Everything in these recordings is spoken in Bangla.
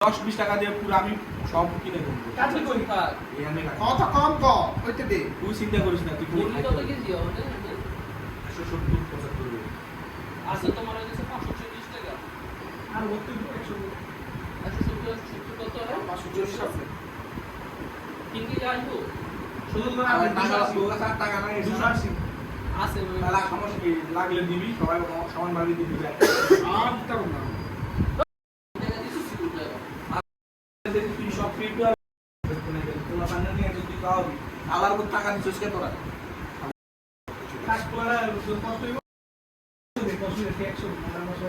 10-20 টাকা দিয়ে পুরো আমি সব কিনে দেবো। কাছে করি থাক এখানে রাখ। কত কম ক কইতে দে তুই চিন্তা করিস না, তুই পুরো মুরগি কত কেজি হবে? 170-75 আছে তোমার কাছে 540 টাকা। আর ওতে 170 কত হয়? 540 আছে 3 কেজি আসবো। শুধু করে আর আমি টাকা 280 টাকা নাই, 280 আছে তাহলে সমস্যা কি? লাগলে দিবি, সবাই সমান ভাবে দিবি। আর দিতাম না টাকা দিছি 60 টাকা। তুই সব ফ্রি টু আর তোলা পান্না নিয়ে যদি খাওয়াবি, আলার উপর টাকা নিচ্ছিস কে তোরা? কাজ করে কত হইব দে কত হইছে 100 আমার মাসে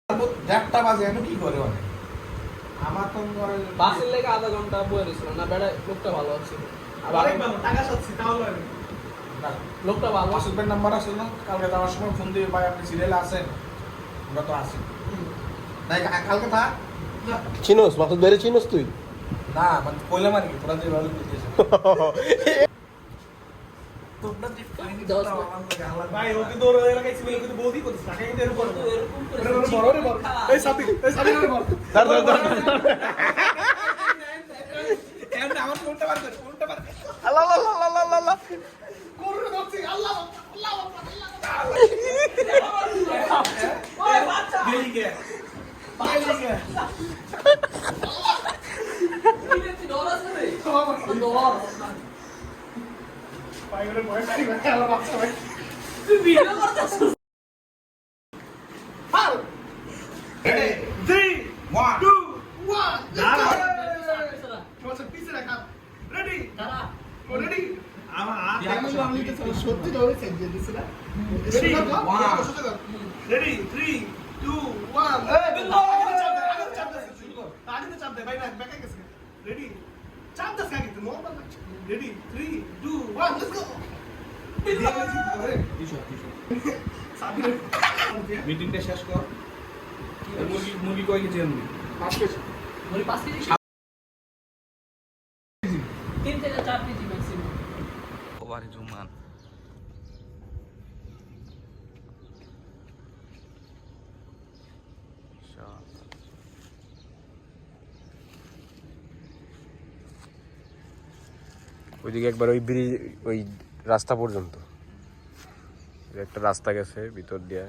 100 দেড়টা বাজে এনো কি করে অনেক? আমার তো করে বাসের লেগে আধা ঘন্টা বয়ে রইছিল না বেড়া লোকটা ভালো আছে। আবার অনেক ভালো টাকা সাচ্ছি তাও লাগে লোকটা ভালো আছে। মাসুদের নাম্বার আছে না? কালকে যাওয়ার সময় ফোন দিয়ে ভাই আপনি সিরিয়ালে আছেন? আমরা তো আছি। তাই কালকে থাক? চিনোস মাসুদ ভাইরে চিনোস তুই? না মানে কইলাম আর কি, তোরা যে ভালো বুঝিয়েছ। তোমরা যে কাহিনী দশ দাও আমার লাগে আল্লাহ ভাই ওকে দৌড় লাগাইছি বলে কিন্তু বৌদি করছিস টাকা কিন্তু এর উপর এরকম করে বড় রে বড় এই সাথী রে বড় ধর ধর ধর এন্ড আমার ফোনটা বার কর, ফোনটা বার কর। আল্লাহ আল্লাহ আল্লাহ আল্লাহ আল্লাহ করুন দছি আল্লাহ আল্লাহ ওই বাচ্চা গেলি গে। পাইলি গে। কি ডর আছে রে? ডর। পাইরে ভয় পাই আল্লাহ বাচ্চা ভাই তুই ভিডিও করতেছিস? হাল Ready? 3, 2, 1 দাঁড়া দাঁড়া। তোমার পিছে রাখা রেডি দাঁড়া। রেডি আমার হাত Yeah, এমন sure. আমি তো সত্যি ধরে সেট দিয়ে দিছ না Ready? রেডি 3 2 1 আগে চাপ দে ভাই না ব্যাকে গেছে রেডি চাপ দে আগে তো normal ready 3 2 1 let's go Sabir মিটিংটা শেষ কর। মুরগি মুরগি কয় কেজি আনবি? 5 কেজি ওই 5 কেজি 3 থেকে 4 কেজি ম্যাক্সিমাম। ওবারে জুমান ওইদিকে একবার ওই ব্রিজ ওই রাস্তা পর্যন্ত একটা রাস্তা গেছে ভিতর দিয়ে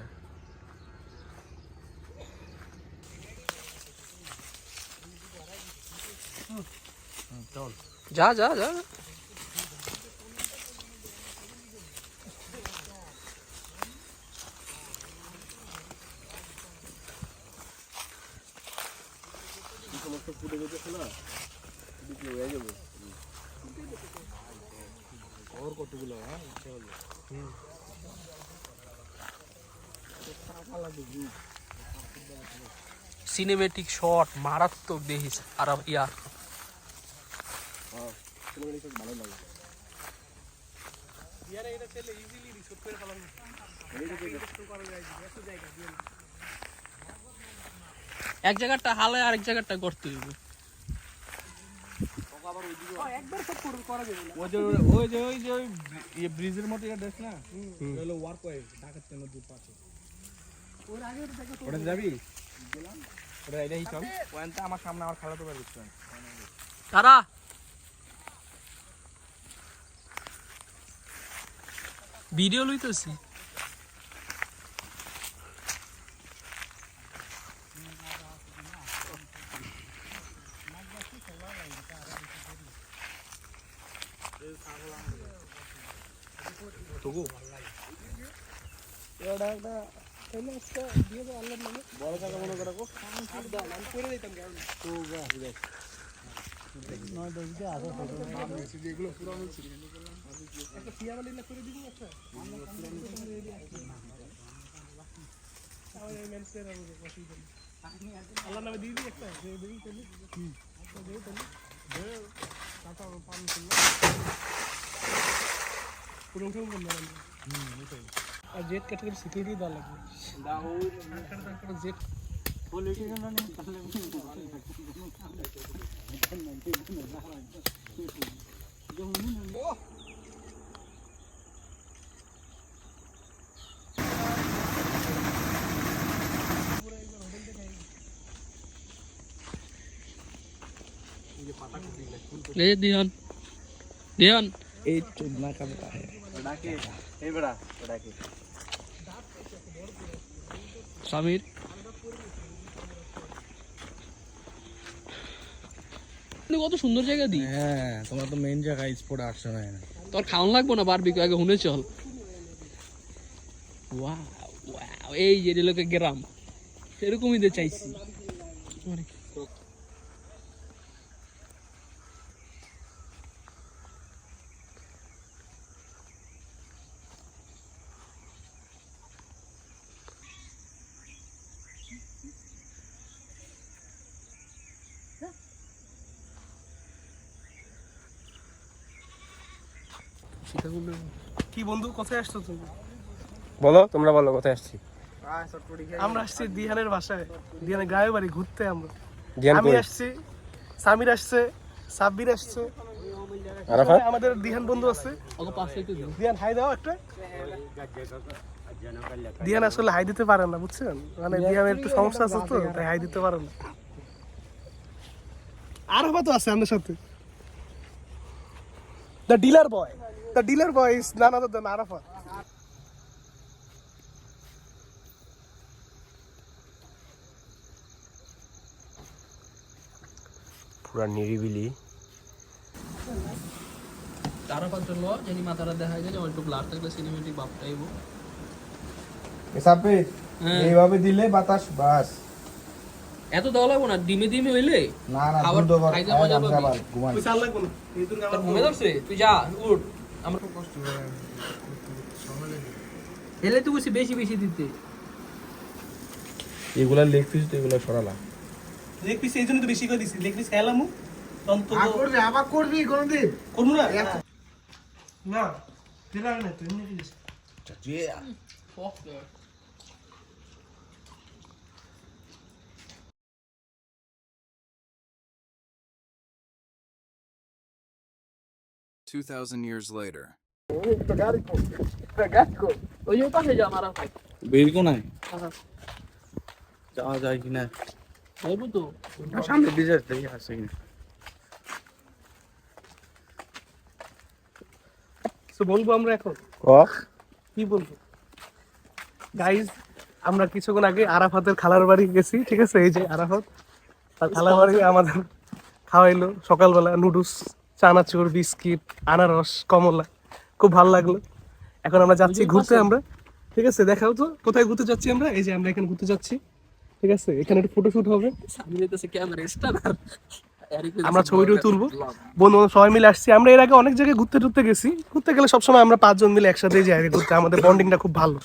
যা যা যা সিনেমেটিক শট মারাত্মক দেখিস আর ইয়া এক জায়গাটা হালে আর এক জায়গাটা করতে হইব ওই ব্রিজের মতো এটা দেখ না, হলো ওয়ার্ক ওয়ে ঢাকার জন্য দূর পাচ্ছে। ওটা যাবি? ওটা এটাই চল। ওখানটা আমার সামনে আমার খালাতো ভাই দিচ্ছে। তারা ভিডিও লইতেছি তোগো এটা একটা এনে একটা দিয়ে দাও আল্লাহর নামে বড় টাকা মনে করে কো আর দাও আমি করে দিতাম কেন তো গা দেখ 9-10 কে আছে ফটো আমি যেগুলো পুরানো ছিল একটা ফিয়াবালি না করে দিবি একটা আমার এই মেন্সের হবে অসুবিধা নেই আল্লাহর নামে দিয়ে দিই একটা দিয়ে দিই তাহলে আচ্ছা দেই তাহলে দে টাকা পান ছিল পুরো উঠে বন্ধ এটাই আর জেড ক্যাটাগরি সিকিউরিটি দেওয়া লাগবে তারপরে জেড এই দিহান দিহান এই চোদনা का बेटा है ডাকে এই বড়া ডাকে সামির কত সুন্দর জায়গা দি হ্যাঁ তোমার তো মেইন জায়গা স্পোর্ট আসছে না তোর খাওয়ান লাগবো না বারবিকিউ আগে হুনে চল ওয়াও ওয়াও এই যে লোকে গ্রাম এরকমই দে চাইছি কি বন্ধু কোথায় আসছো তুমি? বলো তোমরা বলো কোথায় আসছি আমরা আসছি দিহানের বাসায়, দিহানের গ্রামের বাড়ি ঘুরতে। আমরা দিহান আমি কই? আসছি, সামির আসছে, সাব্বির আসছে, আরাফাত? সবাই আমাদের দিহান বন্ধু আছে। ওকে পাশে একটু দিও দিহান হাই দাও একটা। দিহান আসলে হাই দিতে পারে না, বুঝছেন? মানে দিহানের একটু সমস্যা আছে তো, তাই হাই দিতে পারে না। আরাফাত আছে আমাদের সাথে। The dealer boy is none other than Arafat. পুরা নিরিবিলি। তারা পাঁচজন ল জানি মাথাটা দেখা যায় যে একটু ব্লার থাকলে সিনেমেটিক ভাবটা আইবো এসাপে এইভাবে দিলে বাতাস বাস এত দেওয়া লাগবো না, ডিমে ডিমে হইলে না না খাবার দুটো বার খাইতে মজা পাবি। আবার ঘুমাই ওই চাল লাগবে না। এই দুর্গা তোর ঘুমে ধরছে তুই যা উঠ। আমরা কষ্ট হয় এলে তুই বসে বেশি বেশি দিতে এগুলা লেগ পিস তো এগুলা সরালা লেগ পিস এই জন্য তো বেশি করে দিছি। লেগ পিস খেলামু তন্ত করবি আবার করবি কোনদিন করবো না। না দিলাম না তুই এমনি দিস। ফক 2,000 years later. ওই যে পাশে যা মারা ভাই বের কো নাই যাওয়া যায় কিনা যাইবো তো সামনে ডিজার দেখি আছে কিনা কিছু বলবো আমরা এখন? কি বলবো গাইজ, আমরা কিছুক্ষণ আগে আরাফাতের খালার বাড়ি গেছি, ঠিক আছে? এই যে আরাফাত তার খালার বাড়ি আমাদের খাওয়াইলো সকালবেলা নুডলস, চানাচুর, বিস্কিট, আনারস, কমলা, খুব ভালো লাগলো। এখন আমরা যাচ্ছি ঘুরতে। আমরা ঠিক আছে, দেখাও তো কোথায় ঘুরতে যাচ্ছি আমরা। এই যে আমরা এখানে ঘুরতে যাচ্ছি, ঠিক আছে? এখানে একটু ফটোশুট হবে, সামনে যেতেছে ক্যামেরা স্টার আর আমরা ছবিটাও তুলবো। বন্ধু বান্ধব সবাই মিলে আসছি। আমরা এর আগে অনেক জায়গায় ঘুরতে টুরতে গেছি। ঘুরতে গেলে সবসময় আমরা 5 জন মিলে একসাথে যাই ঘুরতে। আমাদের বন্ডিংটা খুব ভালো,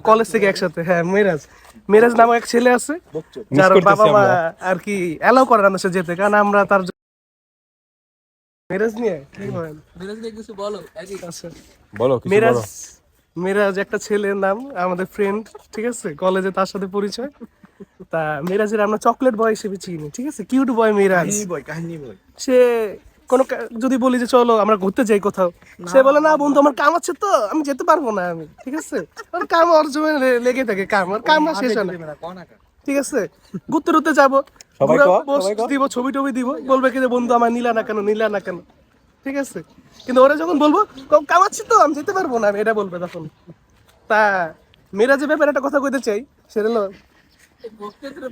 কলেজ থেকে একসাথে। হ্যাঁ, মেরাজ নামক এক ছেলে আছে যার বাবা মা আর কি অ্যালাউ করে না সে যেতে, কারণ আমরা তার মেরাজ নিয়ে কি বলেন বিরাজ নিয়ে কিছু বলো একই আচ্ছা বলো কিছু মেরাজ বলো। মেরাজ একটা ছেলের নাম, আমাদের ফ্রেন্ড, ঠিক আছে? কলেজে তার সাথে পরিচয়। তা মেরাজের আমরা চকলেট বয় হিসেবে চিনি, ঠিক আছে? কিউট বয় মেরাজ। কাহিনী বই সে কোনো যদি বলি যে চলো আমরা ঘুরতে যাই কোথাও, সে বলে না বন্ধু আমার কাম আছে তো আমি যেতে পারবো না আমি, ঠিক আছে? ওর কাম অর্জনে লেগে থাকে, কাম আর কাম না শেষ হয় না, ঠিক আছে? ঘুরতে টুরতে যাবো, সবাই ঘুরে কও, post সবাই কও। দিব, ছবি টবি দিব, বলবে কি যে বন্ধু আমার নিলা না কেন, ঠিক আছে? কিন্তু ওরা যখন বলবো কামাচ্ছি তো আমি যেতে পারবো না, আমি এটা বলবে তখন। তা মেরাজের ব্যাপারে একটা কথা কইতে চাই, সেটা হলো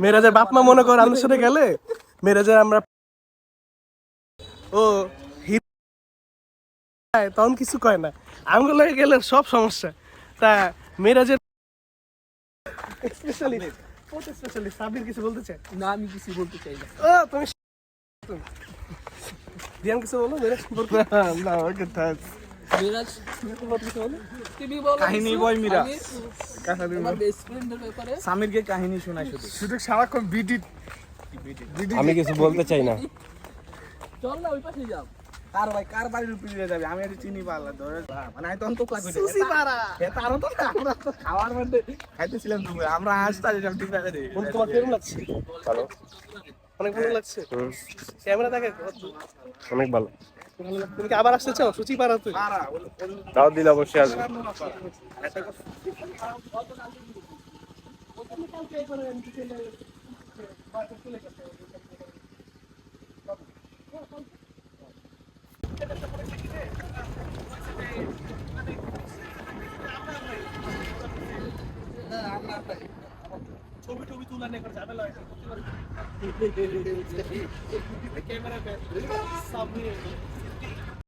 মেরাজের বাপ মা মনে কর আমাদের সাথে গেলে, মেরাজের আমরা ও তখন কিছু কয় না, আমগুলো লাগে গেলে সব সমস্যা। তা মেরাজের স্পেশালি সাবির কিছু বলতে চাই না, আমি কিছু বলতে চাই না। ও তুমি দিয়ান কিছু বলো মেরাজ সম্পর্কে। না ওকে থাক বিরাজ কিছু বলো, তুমি বলো কাহিনী কিছু। বই মিরা। আমি আমার বেস্ট ফ্রেন্ডের ব্যাপারে সামিরকে কাহিনী শোনাই শুধু সারাক্ষণ বিডি আমি কিছু বলতে চাই না। চল না ওই পাশে যাও। কার বাড়ির উপরে দিয়ে যাবে আমি এটা চিনি পারলাম ধরে মানে আমি তখন তো লাগবে সুসি পাড়া। আরো তো না, আমরা তো খাওয়ার মধ্যে খাইতেছিলাম তুমি আমরা আসতে সব ঠিক আছে বন্ধু তোমার কেমন লাগছে? ভালো, অনেক ভালো লাগছে। ক্যামেরা দেখে অনেক ভালো। ভালো লাগছে। তুমি কি আবার আসতে চাও সুচি পাড়াতে? দাও দিলে অবশ্যই আসবে। ছবি টবি তুলা নেই করে ঝামেলা হয় ক্যামেরা সামনে